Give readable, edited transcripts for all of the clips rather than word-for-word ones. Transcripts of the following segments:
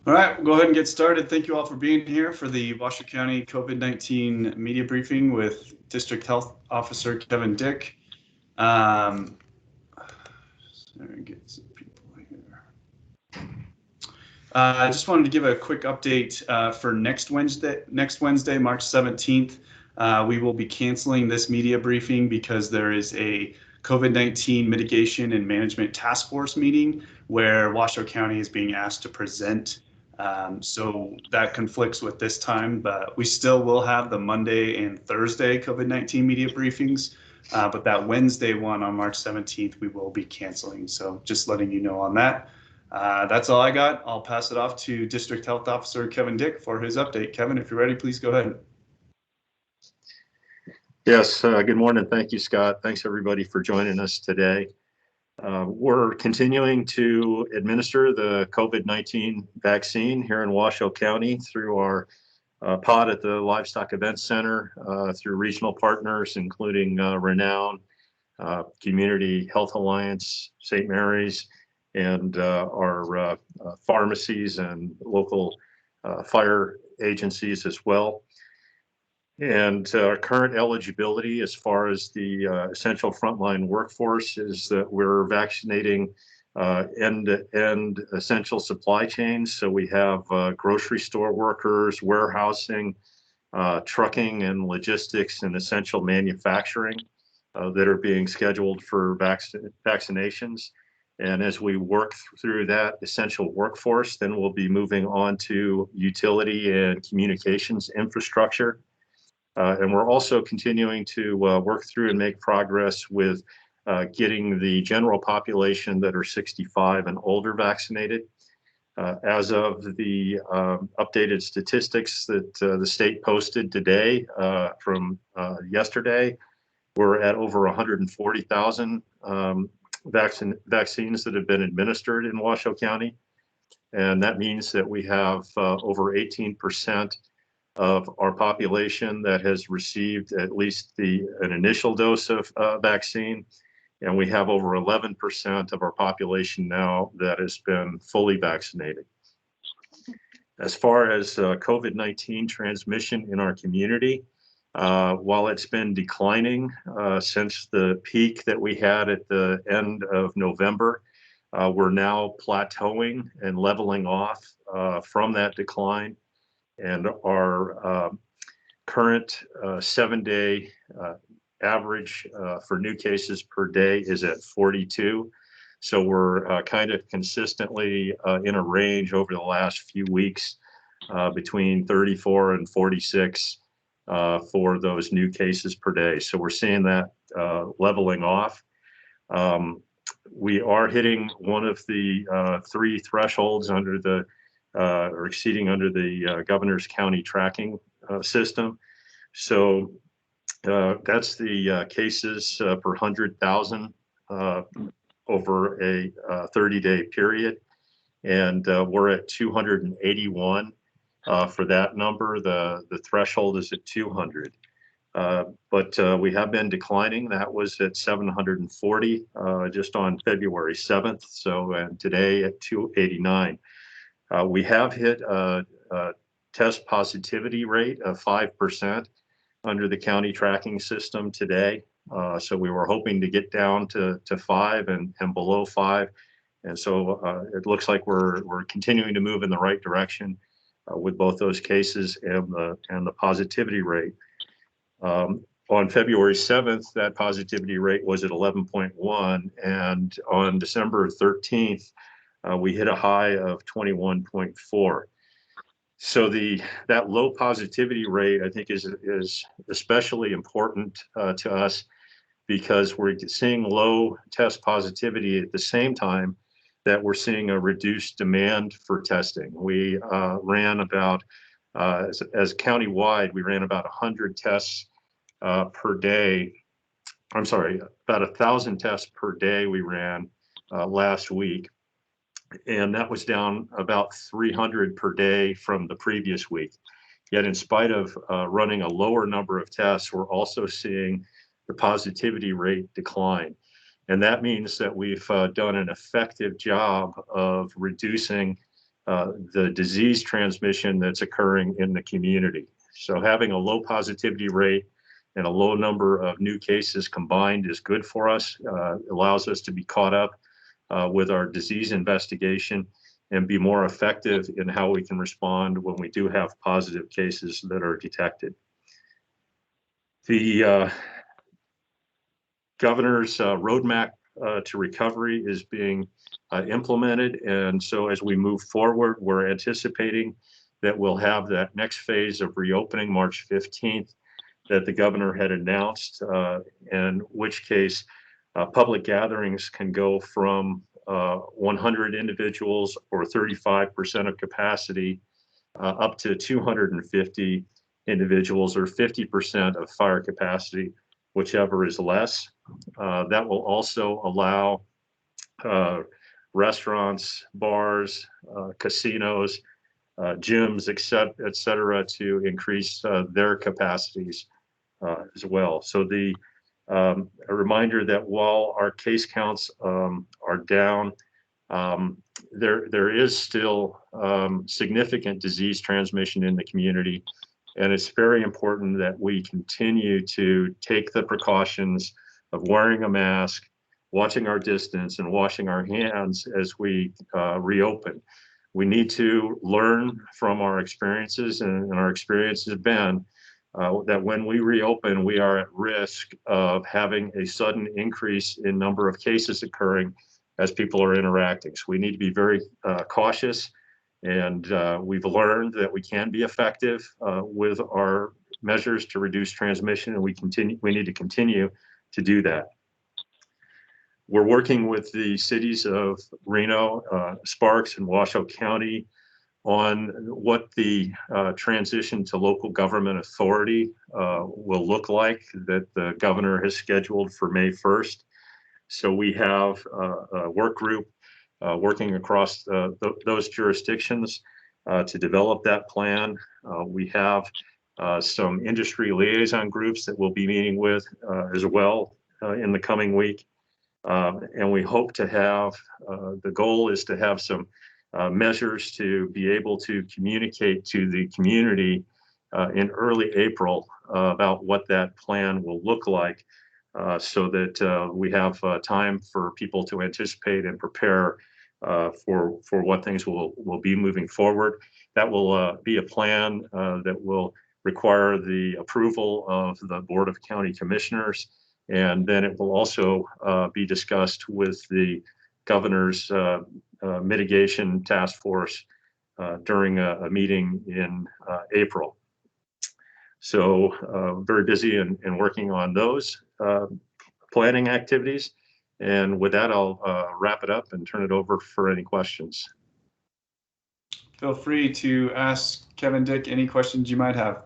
All right, we'll go ahead and get started. Thank you all for being here for the Washoe County COVID-19 media briefing with District Health Officer Kevin Dick. Get some people here. I just wanted to give a quick update for next Wednesday, March 17th. We will be canceling this media briefing because there is a COVID-19 mitigation and management task force meeting where Washoe County is being asked to present. So that conflicts with this time, but we still will have the Monday and Thursday COVID-19 media briefings. But that Wednesday one on March 17th, we will be canceling. So just letting you know on that. That's all I got. I'll pass it off to District Health Officer Kevin Dick for his update. Kevin, if you're ready, please go ahead. Yes, good morning. Thank you, Scott. Thanks everybody for joining us today. We're continuing to administer the COVID-19 vaccine here in Washoe County through our pod at the Livestock Events Center, through regional partners, including Renown, Community Health Alliance, St. Mary's, and our pharmacies and local fire agencies as well. And our current eligibility as far as the essential frontline workforce is that we're vaccinating end-to-end essential supply chains. So we have grocery store workers, warehousing, trucking and logistics, and essential manufacturing that are being scheduled for vaccinations. And as we work through that essential workforce, then we'll be moving on to utility and communications infrastructure. And we're also continuing to work through and make progress with getting the general population that are 65 and older vaccinated. As of the updated statistics that the state posted today from yesterday, we're at over 140,000 vaccines that have been administered in Washoe County. And that means that we have over 18% of our population that has received at least an initial dose of vaccine. And we have over 11% of our population now that has been fully vaccinated. As far as COVID-19 transmission in our community, while it's been declining since the peak that we had at the end of November, we're now plateauing and leveling off from that decline. And our current 7-day average for new cases per day is at 42. So we're kind of consistently in a range over the last few weeks between 34 and 46 for those new cases per day. So we're seeing that leveling off. We are hitting one of the 3 thresholds under the or exceeding under the governor's county tracking system. So that's the cases per 100,000 over a 30-day period. And we're at 281 for that number. The threshold is at 200. But we have been declining. That was at 740 just on February 7th. So, and today at 289. We have hit a test positivity rate of 5% under the county tracking system today. So we were hoping to get down to 5 and below 5. And so it looks like we're continuing to move in the right direction with both those cases and the positivity rate. On February 7th, that positivity rate was at 11.1, and on December 13th, we hit a high of 21.4. So that low positivity rate, I think, is especially important to us because we're seeing low test positivity at the same time that we're seeing a reduced demand for testing. We ran about, as countywide, we ran about 100 tests per day. I'm sorry, about 1,000 tests per day we ran last week. And that was down about 300 per day from the previous week. Yet in spite of running a lower number of tests, we're also seeing the positivity rate decline. And that means that we've done an effective job of reducing the disease transmission that's occurring in the community. So having a low positivity rate and a low number of new cases combined is good for us, allows us to be caught up with our disease investigation and be more effective in how we can respond when we do have positive cases that are detected. The governor's roadmap to recovery is being implemented. And so as we move forward, we're anticipating that we'll have that next phase of reopening March 15th that the governor had announced, in which case public gatherings can go from 100 individuals or 35% of capacity up to 250 individuals or 50% of fire capacity, whichever is less. That will also allow restaurants, bars, casinos, gyms, et cetera, to increase their capacities as well. So a reminder that while our case counts are down, there is still significant disease transmission in the community. And it's very important that we continue to take the precautions of wearing a mask, watching our distance, and washing our hands as we reopen. We need to learn from our experiences, and our experience has been that when we reopen, we are at risk of having a sudden increase in number of cases occurring as people are interacting. So we need to be very cautious, and we've learned that we can be effective with our measures to reduce transmission, and we need to continue to do that. We're working with the cities of Reno, Sparks, and Washoe County on what the transition to local government authority will look like that the governor has scheduled for May 1st. So we have a work group working across those jurisdictions to develop that plan. We have some industry liaison groups that we'll be meeting with as well in the coming week. And we hope to have, the goal is to have some measures to be able to communicate to the community in early April about what that plan will look like, so that we have time for people to anticipate and prepare for what things will be moving forward. That will be a plan that will require the approval of the Board of County Commissioners, and then it will also be discussed with the governor's mitigation task force during a meeting in April. So very busy and working on those planning activities. And with that, I'll wrap it up and turn it over for any questions. Feel free to ask Kevin, Dick, any questions you might have.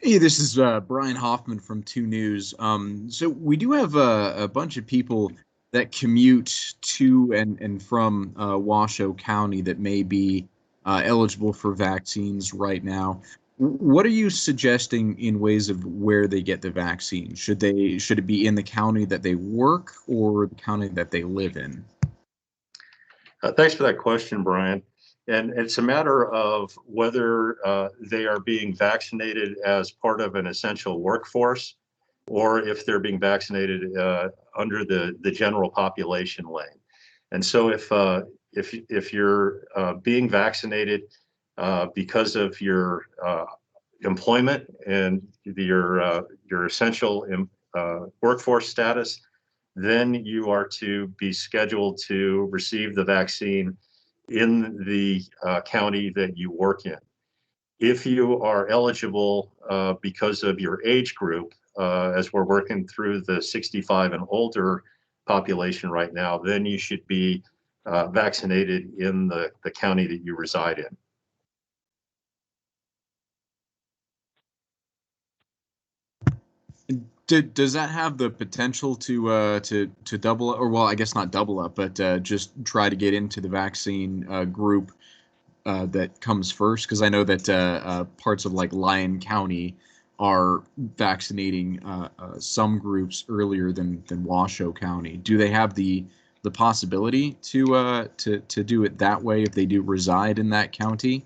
Hey, this is Brian Hoffman from 2 News. So we do have a bunch of people that commute to and from Washoe County that may be eligible for vaccines right now. What are you suggesting in ways of where they get the vaccine? Should it be in the county that they work or the county that they live in? Thanks for that question, Brian. And it's a matter of whether they are being vaccinated as part of an essential workforce, or if they're being vaccinated under the general population lane. And so if you're being vaccinated because of your employment and your essential workforce status, then you are to be scheduled to receive the vaccine in the county that you work in. If you are eligible because of your age group, as we're working through the 65 and older population right now, then you should be vaccinated in the county that you reside in. Does that have the potential to double, or well, I guess not double up, but just try to get into the vaccine group that comes first? Because I know that parts of like Lyon County are vaccinating some groups earlier than Washoe County. Do they have the possibility to do it that way if they do reside in that county?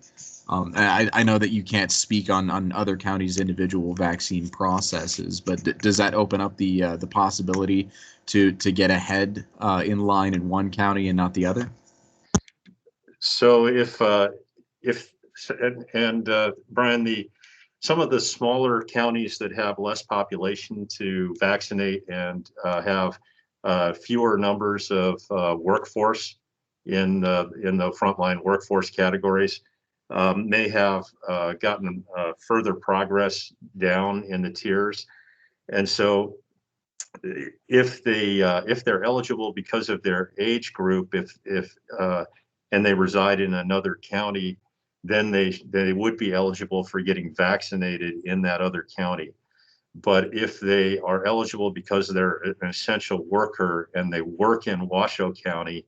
I know that you can't speak on other counties' individual vaccine processes, but does that open up the possibility to get ahead in line in one county and not the other? So if Brian, some of the smaller counties that have less population to vaccinate and have fewer numbers of workforce in the frontline workforce categories may have gotten further progress down in the tiers. And so if they're eligible because of their age group, and they reside in another county, then they would be eligible for getting vaccinated in that other county. But if they are eligible because they're an essential worker and they work in Washoe County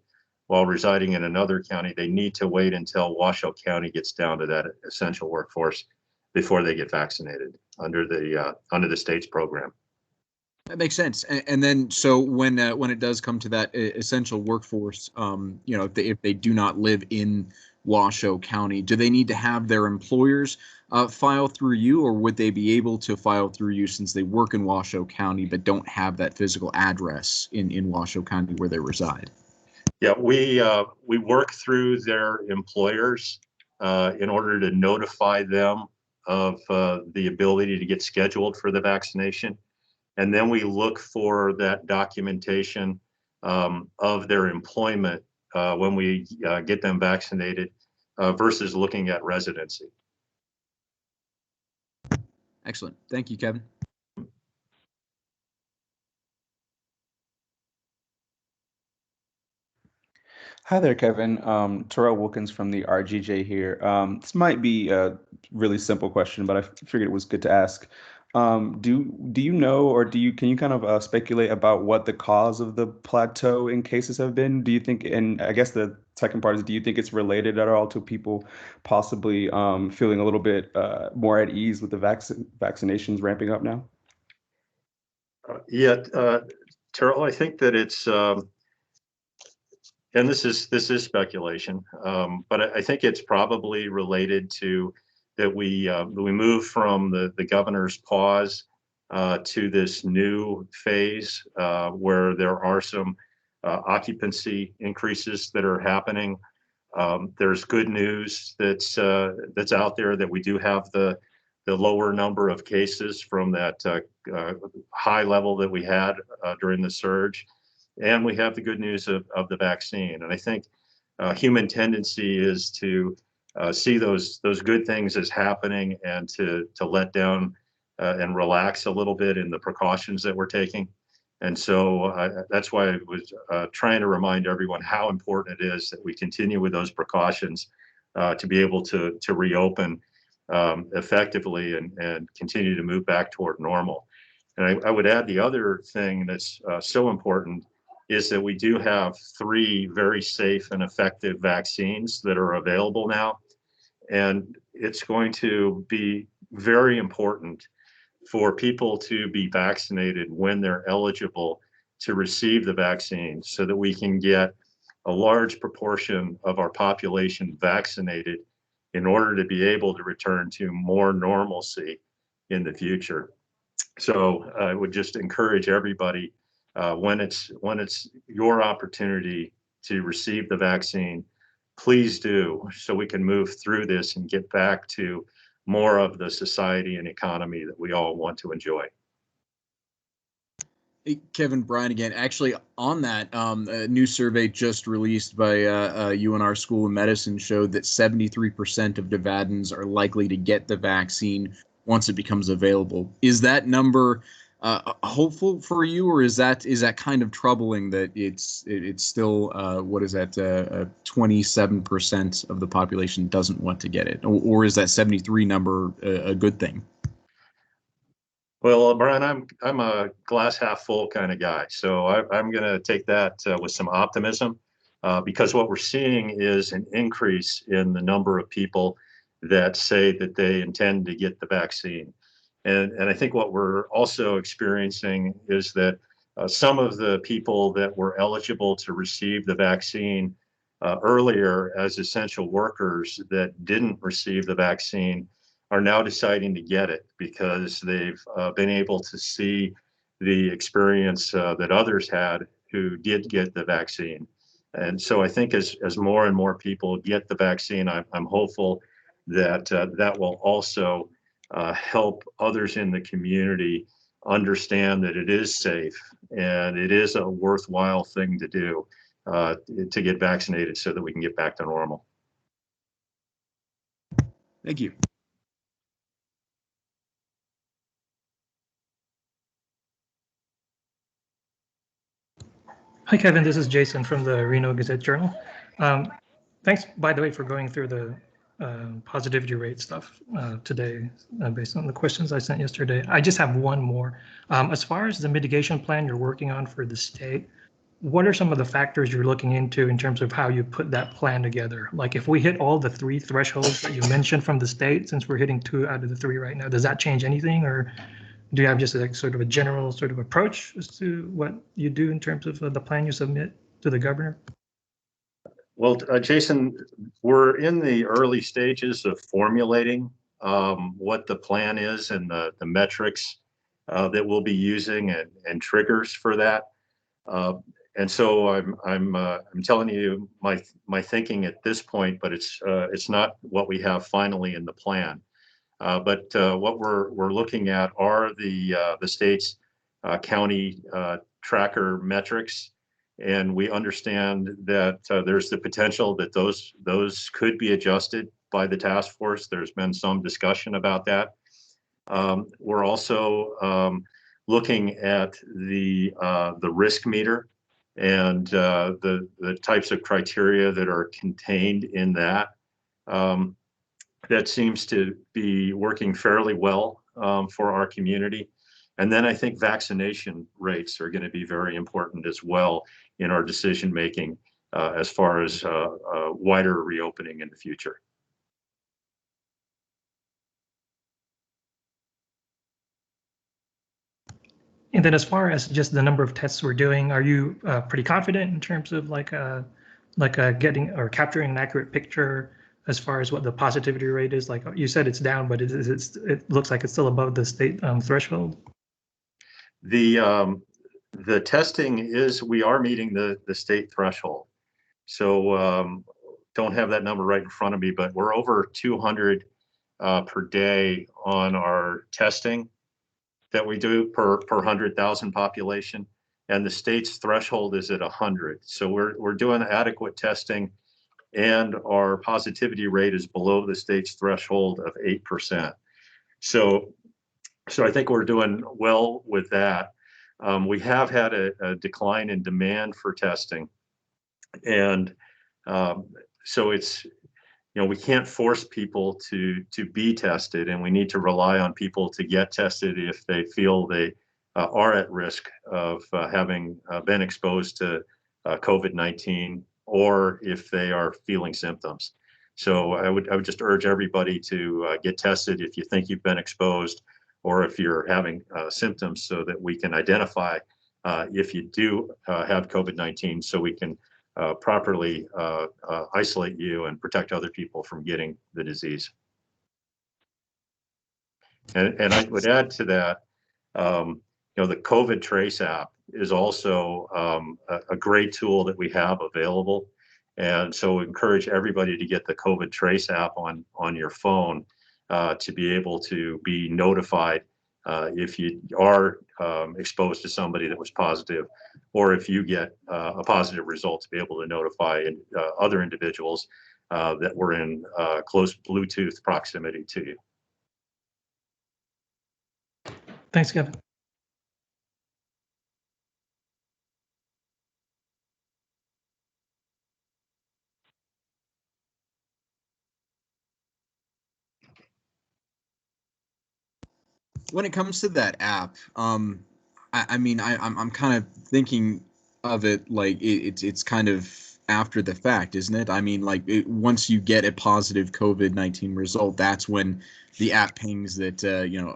while residing in another county, they need to wait until Washoe County gets down to that essential workforce before they get vaccinated under the state's program. That makes sense. And then, so when it does come to that essential workforce, if they do not live in Washoe County, do they need to have their employers file through you, or would they be able to file through you since they work in Washoe County but don't have that physical address in Washoe County where they reside? Yeah, we work through their employers in order to notify them of the ability to get scheduled for the vaccination. And then we look for that documentation of their employment when we get them vaccinated versus looking at residency. Excellent. Thank you, Kevin. Hi there, Kevin. Terrell Wilkins from the RGJ here. This might be a really simple question, but I figured it was good to ask. Do you know, or can you kind of speculate about what the cause of the plateau in cases have been? Do you think, and I guess the second part is, do you think it's related at all to people possibly feeling a little bit more at ease with the vaccinations ramping up now? Terrell, I think that it's and this is speculation, but I think it's probably related to that we moved from the governor's pause to this new phase where there are some occupancy increases that are happening. There's good news that's out there that we do have the lower number of cases from that high level that we had during the surge. And we have the good news of the vaccine. And I think human tendency is to see those good things as happening and to let down and relax a little bit in the precautions that we're taking. And so that's why I was trying to remind everyone how important it is that we continue with those precautions to be able to reopen effectively and continue to move back toward normal. And I would add the other thing that's so important is that we do have 3 very safe and effective vaccines that are available now. And it's going to be very important for people to be vaccinated when they're eligible to receive the vaccine so that we can get a large proportion of our population vaccinated in order to be able to return to more normalcy in the future. So I would just encourage everybody when it's your opportunity to receive the vaccine, please do, so we can move through this and get back to more of the society and economy that we all want to enjoy. Hey, Kevin, Brian again. Actually, on that, a new survey just released by UNR School of Medicine showed that 73% of Nevadans are likely to get the vaccine once it becomes available. Is that number hopeful for you, or is that kind of troubling that it's still 27% of the population doesn't want to get it, or is that 73 number a good thing? Well, Brian, I'm a glass half full kind of guy, so I'm going to take that with some optimism because what we're seeing is an increase in the number of people that say that they intend to get the vaccine. And I think what we're also experiencing is that some of the people that were eligible to receive the vaccine earlier as essential workers that didn't receive the vaccine are now deciding to get it because they've been able to see the experience that others had who did get the vaccine. And so I think as more and more people get the vaccine, I'm hopeful that that will also help others in the community understand that it is safe and it is a worthwhile thing to do to get vaccinated so that we can get back to normal. Thank you. Hi, Kevin. This is Jason from the Reno Gazette-Journal. Thanks, by the way, for going through the positivity rate stuff today based on the questions I sent yesterday. I just have one more. As far as the mitigation plan you're working on for the state, what are some of the factors you're looking into in terms of how you put that plan together? Like if we hit all the 3 thresholds that you mentioned from the state, since we're hitting 2 out of the 3 right now, does that change anything, or do you have just a sort of a general sort of approach as to what you do in terms of the plan you submit to the governor? Well, Jason, we're in the early stages of formulating what the plan is and the metrics that we'll be using and triggers for that. And so I'm telling you my thinking at this point, but it's not what we have finally in the plan. But what we're looking at are the state's county tracker metrics, and we understand that there's the potential that those could be adjusted by the task force. There's been some discussion about that. We're also looking at the risk meter and the types of criteria that are contained in that. That seems to be working fairly well for our community. And then I think vaccination rates are going to be very important as well in our decision making as far as wider reopening in the future. And then as far as just the number of tests we're doing, are you pretty confident in terms of like getting or capturing an accurate picture as far as what the positivity rate is? Like you said, it's down, but it looks like it's still above the state threshold. The testing is, we are meeting the state threshold. So don't have that number right in front of me, but we're over 200 per day on our testing that we do per 100,000 population, and the state's threshold is at 100. So we're doing adequate testing, and our positivity rate is below the state's threshold of 8%. So I think we're doing well with that. We have had a decline in demand for testing, and so it's, we can't force people to be tested, and we need to rely on people to get tested if they feel they are at risk of having been exposed to COVID-19, or if they are feeling symptoms. So I would just urge everybody to get tested if you think you've been exposed, or if you're having symptoms, so that we can identify if you do have COVID-19, so we can properly isolate you and protect other people from getting the disease. And I would add to that, the COVID Trace app is also a great tool that we have available. And so encourage everybody to get the COVID Trace app on your phone to be able to be notified if you are exposed to somebody that was positive, or if you get a positive result, to be able to notify other individuals that were in close Bluetooth proximity to you. Thanks, Kevin. When it comes to that app, I mean, I'm kind of thinking of it like it's kind of after the fact, isn't it? I mean, like once you get a positive COVID-19 result, that's when the app pings that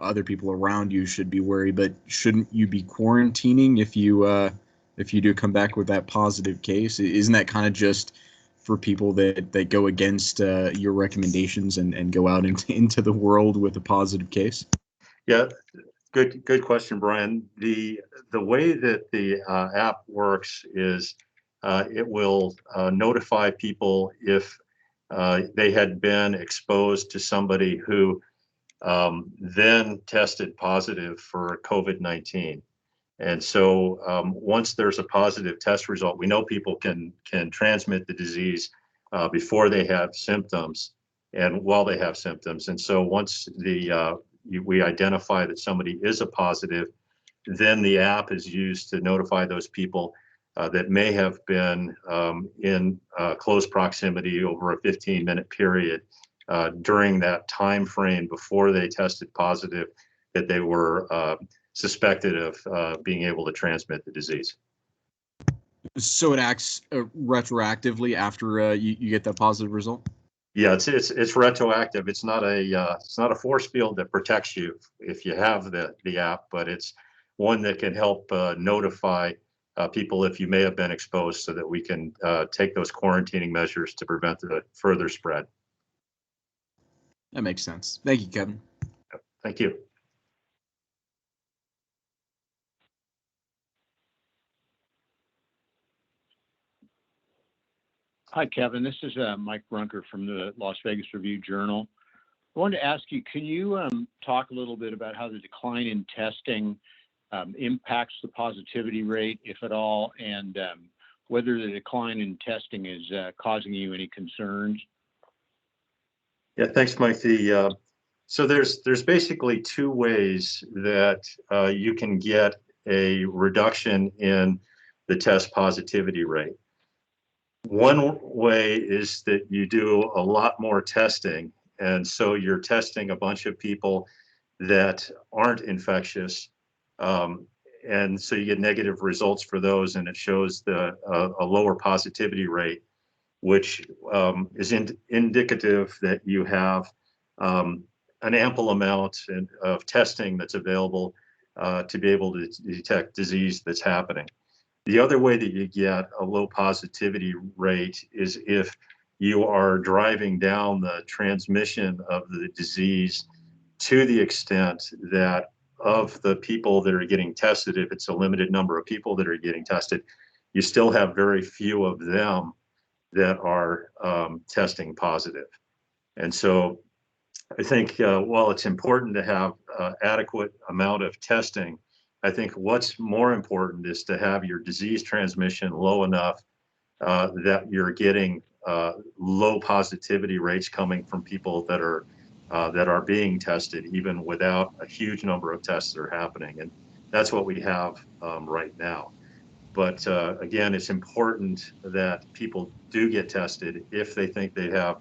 other people around you should be worried. But shouldn't you be quarantining if you do come back with that positive case? Isn't that kind of just for people that go against your recommendations and go out into the world with a positive case? Yeah, good question, Brian. The way that the app works is it will notify people if they had been exposed to somebody who then tested positive for COVID-19. And so once there's a positive test result, we know people can transmit the disease before they have symptoms and while they have symptoms. And so once we identify that somebody is a positive, then the app is used to notify those people that may have been in close proximity over a 15-minute period during that time frame before they tested positive, that they were suspected of being able to transmit the disease. So it acts retroactively after you get that positive result? Yeah, it's retroactive. It's not a force field that protects you if you have the app, but it's one that can help notify people if you may have been exposed, so that we can take those quarantining measures to prevent the further spread. That makes sense. Thank you, Kevin. Thank you. Hi, Kevin. This is Mike Brunker from the Las Vegas Review-Journal. I wanted to ask you, can you talk a little bit about how the decline in testing impacts the positivity rate, if at all, and whether the decline in testing is causing you any concerns? Yeah, thanks, Mike. So there's basically two ways that you can get a reduction in the test positivity rate. One way is that you do a lot more testing, and so you're testing a bunch of people that aren't infectious, and so you get negative results for those, and it shows a lower positivity rate, which is indicative that you have an ample amount of testing that's available to be able to detect disease that's happening. The other way that you get a low positivity rate is if you are driving down the transmission of the disease to the extent that of the people that are getting tested, if it's a limited number of people that are getting tested, you still have very few of them that are testing positive. And so I think while it's important to have adequate amount of testing, I think what's more important is to have your disease transmission low enough that you're getting low positivity rates coming from people that are being tested, even without a huge number of tests that are happening. And that's what we have right now. But again, it's important that people do get tested if they think they have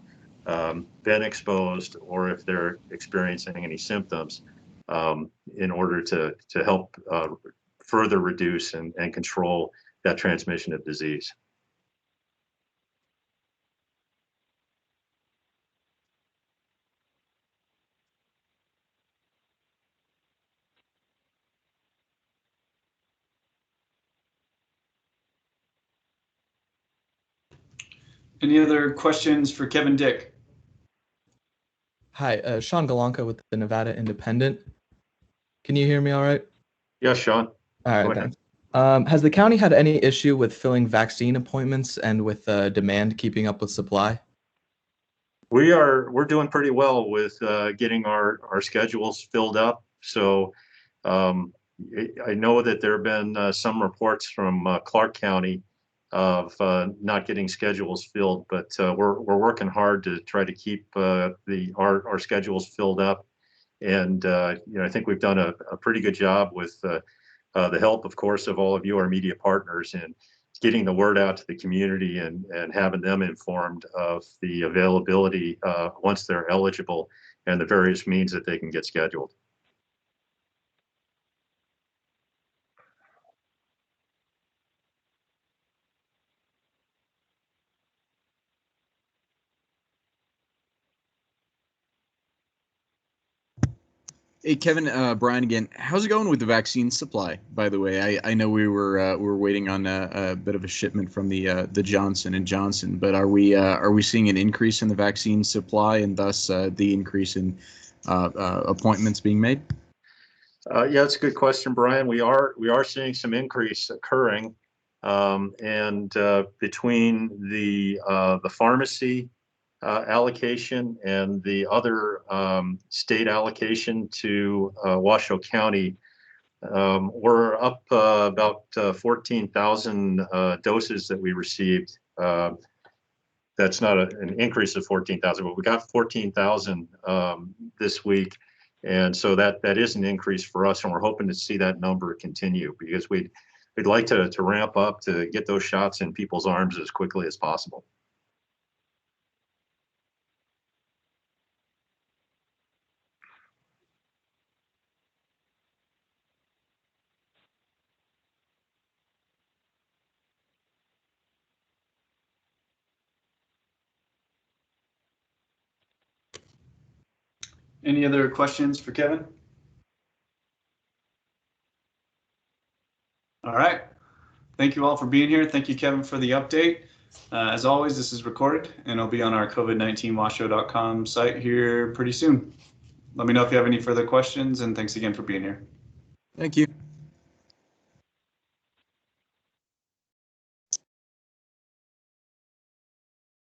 been exposed or if they're experiencing any symptoms, in order to help further reduce and control that transmission of disease. Any other questions for Kevin Dick? Hi, Sean Galanka with the Nevada Independent. Can you hear me all right? Yeah, Sean. All right, thanks. Has the county had any issue with filling vaccine appointments and with demand keeping up with supply? We're doing pretty well with getting our schedules filled up. So I know that there have been some reports from Clark County of not getting schedules filled, but we're working hard to try to keep our schedules filled up. And I think we've done a pretty good job with the help, of course, of all of you, our media partners, and getting the word out to the community and having them informed of the availability once they're eligible and the various means that they can get scheduled. Hey, Kevin, Brian again. How's it going with the vaccine supply? By the way, I know we were waiting on a bit of a shipment from the Johnson and Johnson, but are we seeing an increase in the vaccine supply and thus the increase in appointments being made? Yeah, it's a good question, Brian. We are seeing some increase occurring, and between the pharmacy allocation and the other state allocation to Washoe County, we're up about 14,000 doses that we received. That's not an increase of 14,000, but we got 14,000 this week. And so that is an increase for us, and we're hoping to see that number continue because we'd like to ramp up to get those shots in people's arms as quickly as possible. Any other questions for Kevin? All right. Thank you all for being here. Thank you, Kevin, for the update. As always, this is recorded and it'll be on our COVID-19washoe.com site here pretty soon. Let me know if you have any further questions, and thanks again for being here. Thank you.